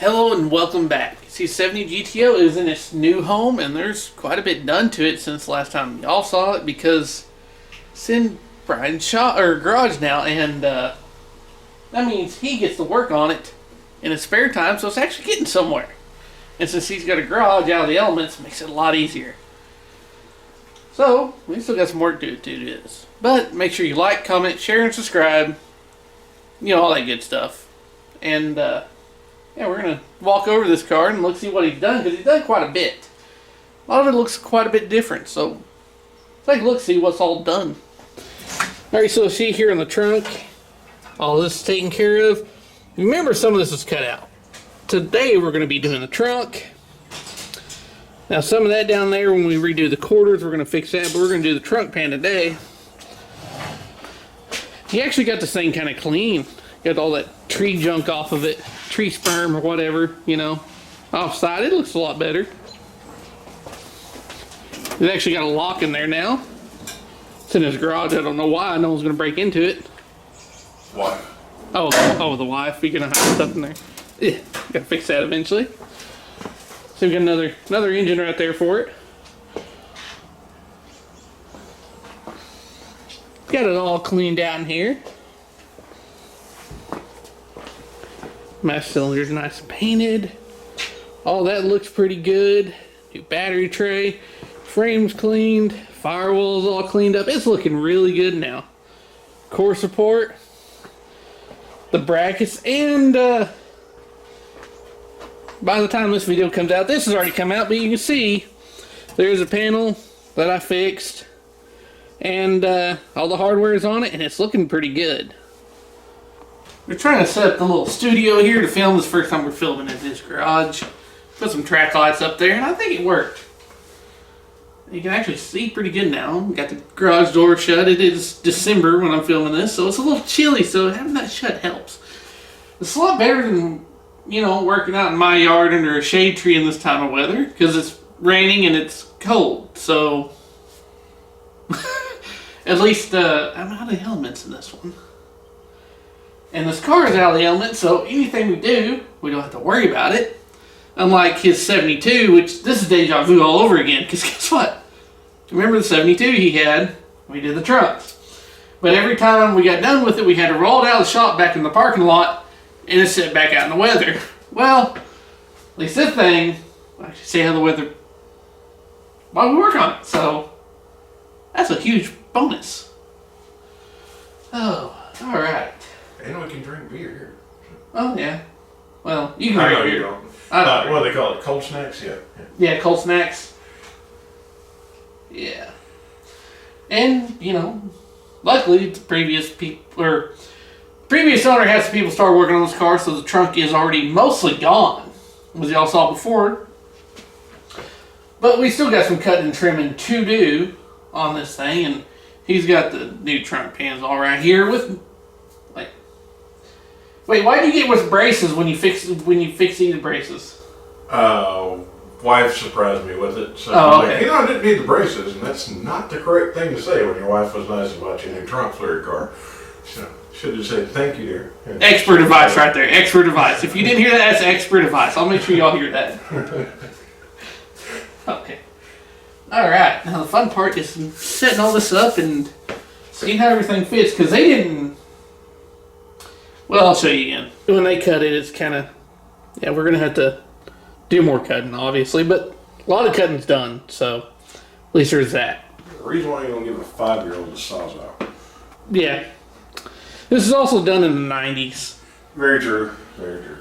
Hello and welcome back. C70 G.T.O is in its new home, and there's quite a bit done to it since the last time y'all saw it because it's in Brian's shop or garage now, and that means he gets to work on it in his spare time, so it's actually getting somewhere. And since he's got a garage out of the elements, it makes it a lot easier. So we still got some work to do this, but make sure you like, comment, share, and subscribe. You know, all that good stuff. And yeah, we're going to walk over this car and look see what he's done, because he's done quite a bit. A lot of it looks quite a bit different, so take a look, see what's all done. Alright, so see here in the trunk, all this is taken care of. Remember, some of this is cut out. Today we're going to be doing the trunk. Now some of that down there, when we redo the quarters, we're going to fix that, but we're going to do the trunk pan today. He actually got this thing kind of clean. Got all that tree junk off of it, tree sperm or whatever, you know, offside. It looks a lot better. It's actually got a lock in there now. It's in his garage. I don't know why. No one's gonna break into it. Why? Oh, the wife. You're gonna have stuff in there. Yeah, gotta fix that eventually. So we got another engine right there for it. Got it all cleaned out in here. Master cylinder's nice and painted. All that looks pretty good. New battery tray. Frame's cleaned. Firewall's all cleaned up. It's looking really good now. Core support. The brackets. And by the time this video comes out, this has already come out, but you can see there's a panel that I fixed. And all the hardware is on it, and it's looking pretty good. We're trying to set up the little studio here to film. This first time we're filming in this garage. Put some track lights up there, and I think it worked. You can actually see pretty good now. We got the garage door shut. It is December when I'm filming this, so it's a little chilly, so having that shut helps. It's a lot better than, you know, working out in my yard under a shade tree in this time of weather, because it's raining and it's cold, so at least I'm out of the elements in this one. And this car is out of the element, so anything we do, we don't have to worry about it. Unlike his 72, which this is deja vu all over again, because guess what? Remember the 72 he had? We did the trucks. But every time we got done with it, we had to roll it out of the shop back in the parking lot, and it sit back out in the weather. Well, at least this thing, I actually see how the weather while we work on it. So, that's a huge bonus. Oh, alright. And we can drink beer here. Oh, yeah. Well, you can I drink know beer. you don't. I don't What do they call it? Cold snacks? Yeah. Yeah, cold snacks. Yeah. And, you know, luckily the previous owner had some people start working on this car, so the trunk is already mostly gone, as y'all saw before. But we still got some cutting and trimming to do on this thing, and he's got the new trunk pans all right here with. Wait, why do you get with braces when you fix either braces? Wife surprised me with it. So oh, okay. Like, you know, I didn't need the braces, and that's not the correct thing to say when your wife was nice about your new trunk for your car. So, should have said thank you, dear. And expert advice right there. Expert advice. If you didn't hear that, that's expert advice. I'll make sure y'all hear that. Okay. Alright, now the fun part is setting all this up and seeing how everything fits, because they didn't. Well, I'll show you again. When they cut it, it's kind of, yeah, we're going to have to do more cutting, obviously, but a lot of cutting's done, so at least there's that. The reason why you don't give a 5-year-old a sawzall. Yeah. This is also done in the 90s. Very true. Very true.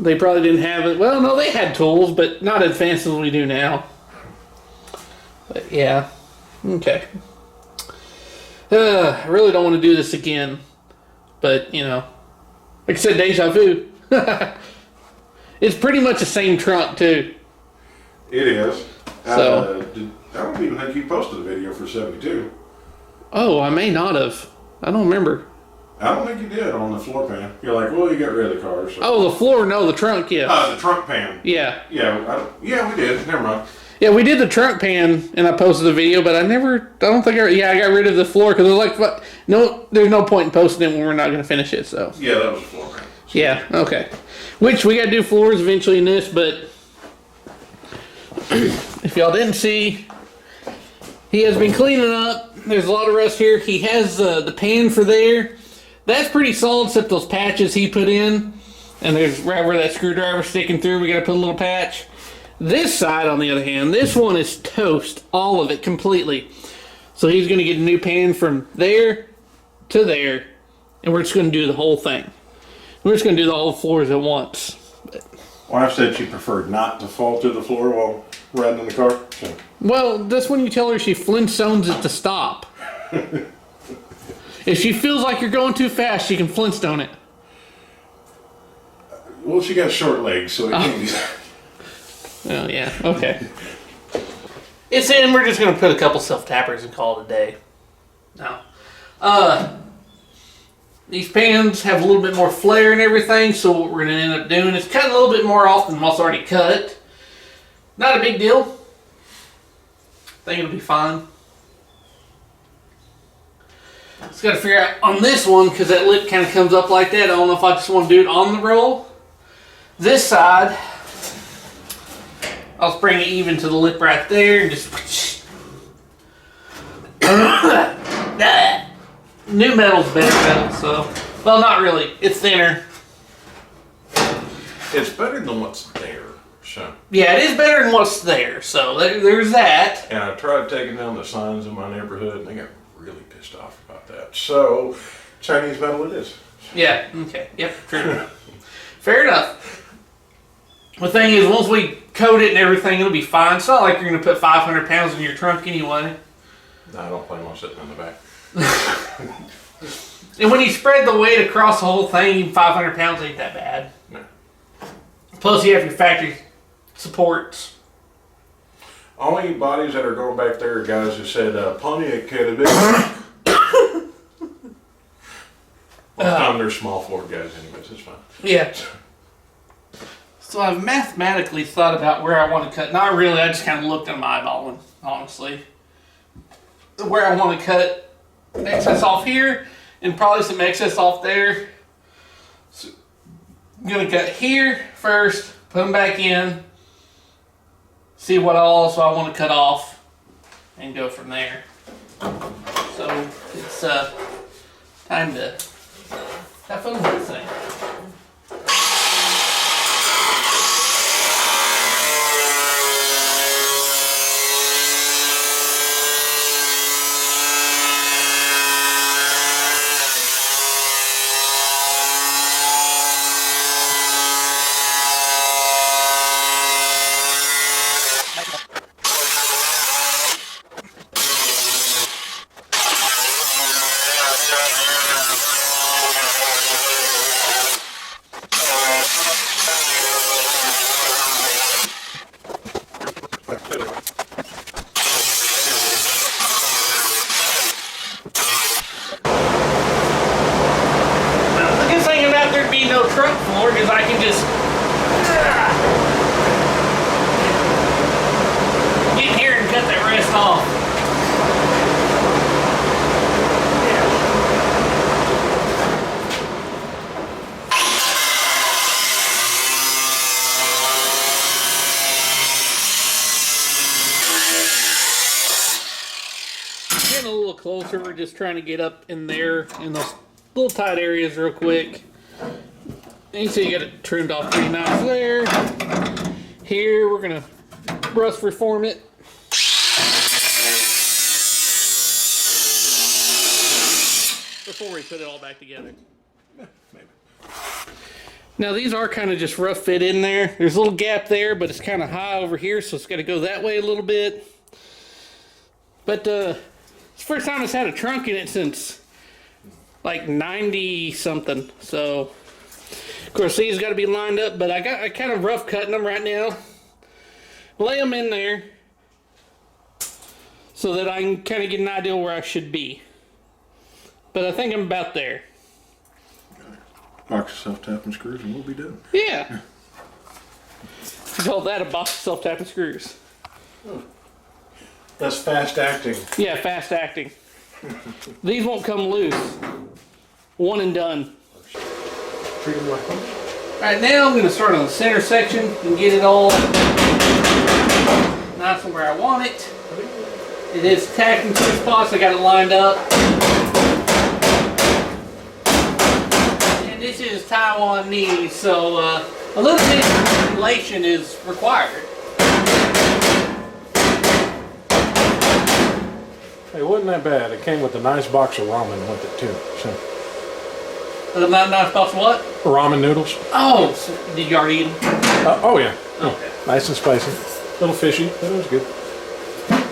They probably didn't have it. Well, no, they had tools, but not as advanced as we do now. But, yeah. Okay. I really don't want to do this again, but, you know. Like I said, deja vu. It's pretty much the same trunk, too. It is. So, I don't even think you posted a video for 72. Oh, I may not have. I don't remember. I don't think you did on the floor pan. You're like, well, you got rid of the car. So. Oh, the floor? No, the trunk, yeah. The trunk pan. Yeah. Yeah, we did. Never mind. Yeah, we did the trunk pan, and I posted the video, but I got rid of the floor, because I was like, no, there's no point in posting it when we're not going to finish it, so. Yeah, that was the floor pan. Yeah, okay. Which we gotta do floors eventually in this, but if y'all didn't see, he has been cleaning up. There's a lot of rust here. He has the pan for there. That's pretty solid except those patches he put in. And there's right where that screwdriver's sticking through, we gotta put a little patch. This side, on the other hand, this one is toast. All of it, completely. So he's gonna get a new pan from there to there. And we're just gonna do the whole thing. We're just gonna do the whole floors at once. Wife said she preferred not to fall to the floor while riding in the car. So. Well, that's when you tell her she Flintstones it to stop. If she feels like you're going too fast, she can Flintstone it. Well, she got short legs, so it can't be. Oh, yeah. Okay. It's in. We're just going to put a couple self-tappers and call it a day. Now, these pans have a little bit more flare and everything, so what we're going to end up doing is cut a little bit more off than what's already cut. Not a big deal. I think it'll be fine. Just got to figure out on this one, because that lip kind of comes up like that. I don't know if I just want to do it on the roll. This side, I'll just bring it even to the lip right there and just. New metal's better metal, so. Well, not really. It's thinner. It's better than what's there. So. Yeah, it is better than what's there, so there's that. And I tried taking down the signs in my neighborhood, and they got really pissed off about that. So, Chinese metal it is. Yeah, okay. Yep, true. Fair enough. The thing is, once we coat it and everything, it'll be fine. It's not like you're going to put 500 pounds in your trunk anyway. No, I don't plan on sitting in the back. And when you spread the weight across the whole thing, even 500 pounds ain't that bad. No. Plus, you have your factory supports. Only bodies that are going back there are guys who said Pontiac had a big. Well, they're small floor guys, anyways. It's fine. Yeah. So I've mathematically thought about where I want to cut. Not really. I just kind of looked at my eyeballing, honestly. Where I want to cut excess off here, and probably some excess off there. So I'm gonna cut here first, put them back in, see what also I want to cut off, and go from there. So it's time to have fun with this thing. No trunk floor because I can just get here and cut that rest off. Getting a little closer, we're just trying to get up in there in those little tight areas real quick. And you see you got it trimmed off pretty nice there. Here we're gonna rust reform it. Before we put it all back together. Yeah, maybe. Now these are kind of just rough fit in there. There's a little gap there, but it's kind of high over here, so it's got to go that way a little bit. But it's the first time it's had a trunk in it since like 90 something. So of course these got to be lined up, but I kind of rough cutting them right now. Lay them in there so that I can kind of get an idea where I should be. But I think I'm about there. Box of self-tapping screws and we'll be done. Yeah. You call that a box of self-tapping screws. Oh. That's fast acting. Yeah, fast acting. These won't come loose. One and done. treat them like those. Alright, now I'm going to start on the center section and get it all nice and where I want it. It is tacked in 2 spots. I got it lined up. And this is Taiwan knee, so a little bit of manipulation is required. It wasn't that bad. It came with a nice box of ramen with it too. So. Not nice box of what? Ramen noodles. Oh, so did you already eat them? Oh yeah. Okay. Nice and spicy. A little fishy, but it was good.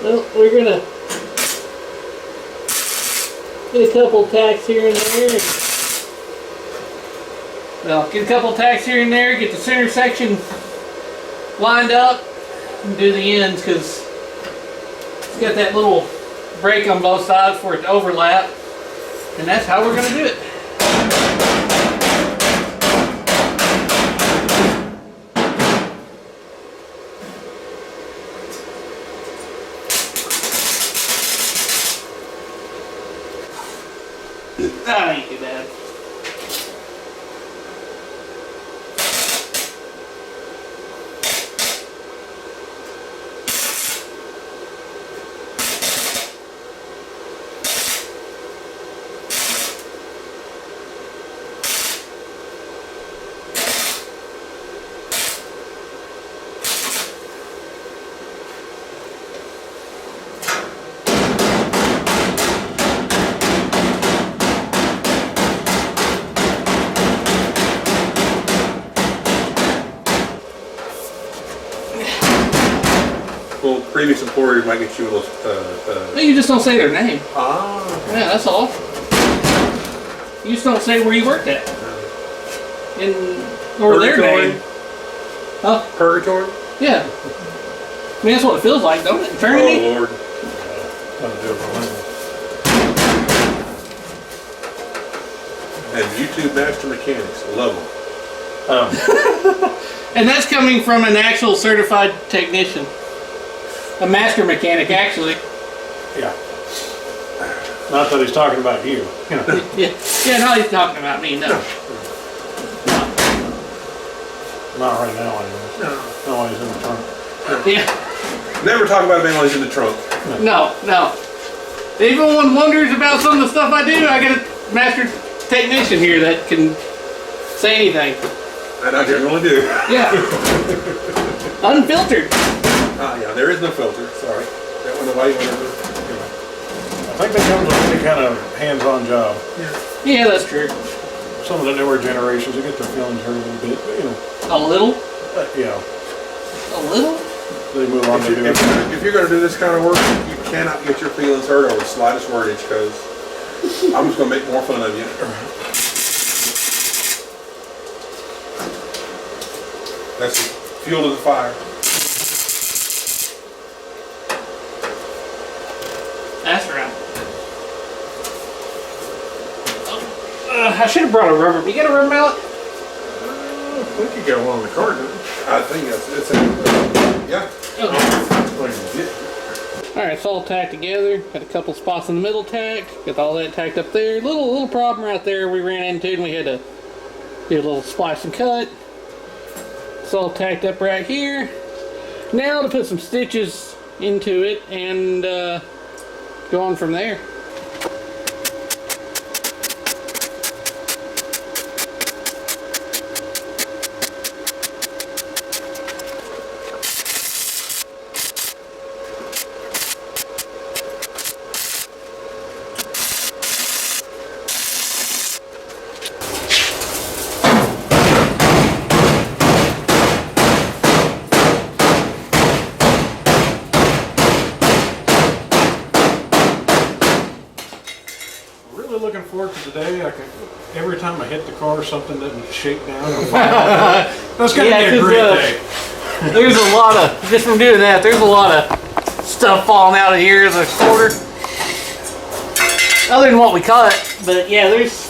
Well, we're gonna get a couple tacks here and there. Well, get a couple tacks here and there, get the center section lined up, and do the ends because it's got that little break on both sides for it to overlap, and that's how we're gonna do it. That ain't too bad. Well, previous employers might get you a little. No, you just don't say their name. Ah. Yeah, that's all. You just don't say where you worked at. Or their Purgatory. name. Huh? Purgatory? Yeah. I mean, that's what it feels like, don't it? Eternity? Oh, Lord. That'll do it for me. And YouTube Master Mechanics. Love them. And that's coming from an actual certified technician. A master mechanic, actually. Yeah. Not that he's talking about you. You know. Yeah, no, he's talking about me, no. Not right now anyway. No. No, he's in the trunk. Yeah, Never talk about a man while he's in the trunk. no. If anyone wonders about some of the stuff I do, I got a master technician here that can say anything. And I generally do. Yeah. Unfiltered. Yeah, there is no filter. Sorry. That went away whenever. I think that comes with any kind of hands-on job. Yeah, that's true. Some of the newer generations, they get their feelings hurt a little bit, but you know. A little? Yeah. A little? They move on to do it. If you're going to do this kind of work, you cannot get your feelings hurt over the slightest wordage because I'm just going to make more fun of you. That's the fuel to the fire. That's right. I should have brought a rubber. You got a rubber mallet? I think you got one on the car, didn't you? I think it's yeah. Okay. Like you did. Alright, it's all tacked together. Got a couple spots in the middle tacked. Got all that tacked up there. Little problem right there we ran into and we had to do a little splice and cut. It's all tacked up right here. Now to put some stitches into it and go on from there. Looking forward to today. Every time I hit the car, something doesn't shake down or fall off. That's gonna be a great day. There's a lot of, just from doing that, there's a lot of stuff falling out of here as a quarter. Other than what we cut, but yeah, there's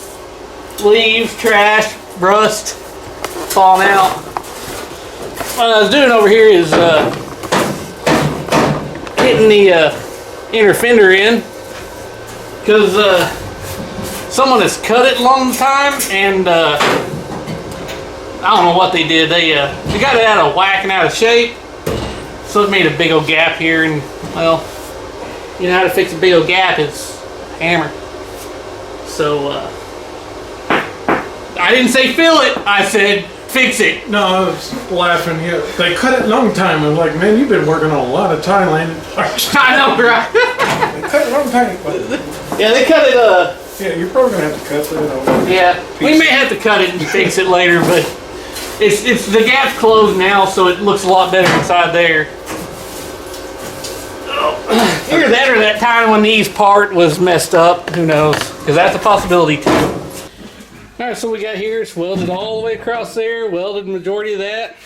leaves, trash, rust falling out. What I was doing over here is getting the inner fender in because someone has cut it a long time and I don't know what they did. They got it out of whack and out of shape, so it made a big old gap here. And well, you know how to fix a big old gap is a hammer. So I didn't say fill it. I said fix it. No, I was laughing. Yeah, they cut it long time. I was like, man, you've been working on a lot of Thailand parts. I know, right? They cut it long time. But Yeah, they cut it. yeah, you're probably gonna have to cut that over. Yeah, we may have to cut it and fix it later, but it's the gap's closed now, so it looks a lot better inside there. Either that or that time when these part was messed up. Who knows? Because that's a possibility too. All right, so we got here. It's welded all the way across there. Welded the majority of that.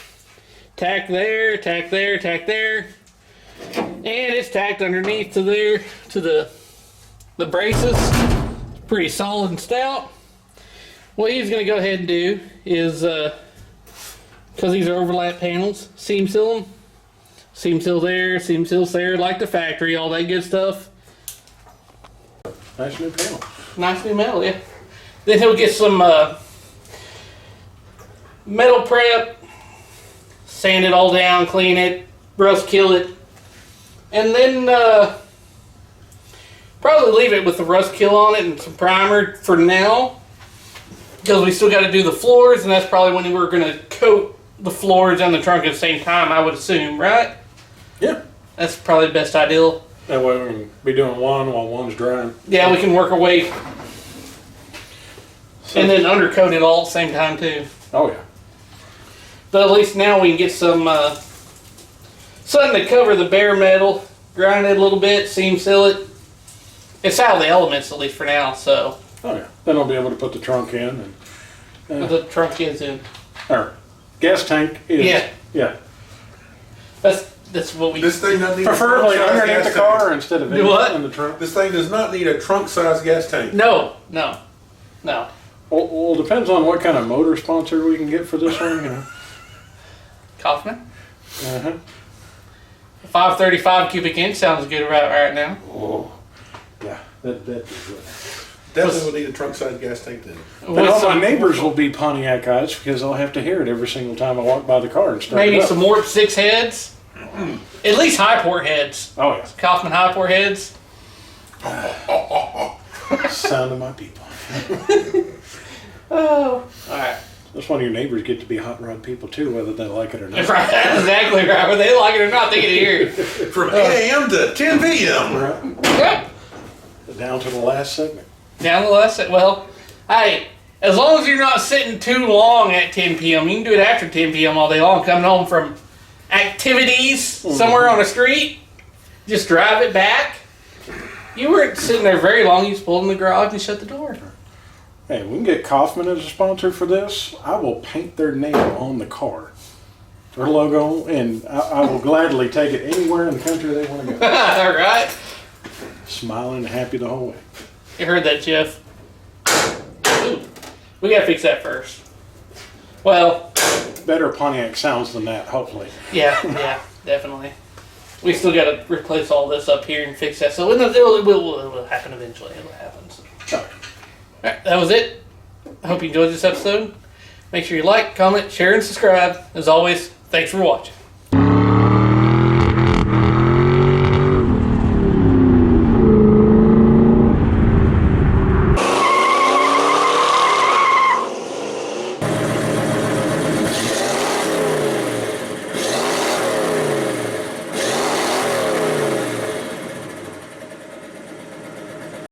Tacked there, tacked there, tacked there, and it's tacked underneath to there to the braces. Pretty solid and stout. What he's going to go ahead and do is, because these are overlap panels, seam seal them. Seam seal there, seam seals there, like the factory, all that good stuff. Nice new panel. Nice new metal, yeah. Then he'll get some metal prep, sand it all down, clean it, rust kill it, and then probably leave it with the rust kill on it and some primer for now, because we still got to do the floors, and that's probably when we're going to coat the floors and the trunk at the same time, I would assume, right? Yeah. That's probably the best ideal. That way we can be doing one while one's drying. Yeah, we can work our way, and then undercoat it all at the same time too. Oh yeah. But at least now we can get some something to cover the bare metal, grind it a little bit, seam seal it. It's out of the elements at least for now, so. Oh yeah. Then I'll be able to put the trunk in and The trunk is in. or gas tank is. Yeah. Yeah. That's what we. This thing doesn't need Preferably a trunk-size underneath the gas tank. car instead of Do what? in the trunk. This thing does not need a trunk-size gas tank. No. Well, depends on what kind of motor sponsor we can get for this one. You know. Kaufman. Uh-huh. 535 cubic inch sounds good right now. Oh. Yeah. That'd be good. Definitely will need a trunk-size gas tank then. But all my neighbors will be Pontiacites because I'll have to hear it every single time I walk by the car and start Maybe it up. some warp 6 heads. At least high port heads. Oh yeah. Kaufman high port heads. Sound of my people. Oh. Alright. That's one of your neighbors get to be hot rod people too, whether they like it or not. Right, that's exactly right. Whether they like it or not, they get to hear it. From 8 a.m. to 10 p.m. Right. Yep. Down to the last segment. Down the last, well, hey, as long as you're not sitting too long at 10 p.m., you can do it after 10 p.m. all day long, coming home from activities somewhere on the street, just drive it back. You weren't sitting there very long, you just pulled in the garage and shut the door. Hey, we can get Kaufman as a sponsor for this. I will paint their name on the car, their logo, and I will gladly take it anywhere in the country they want to go. All right. Smiling and happy the whole way. You heard that, Jeff. Ooh, we gotta fix that first. Well, Better Pontiac sounds than that, hopefully. yeah, definitely. We still gotta replace all this up here and fix that, so it will happen eventually. It'll happen. So. Oh. Alright, that was it. I hope you enjoyed this episode. Make sure you like, comment, share, and subscribe. As always, thanks for watching.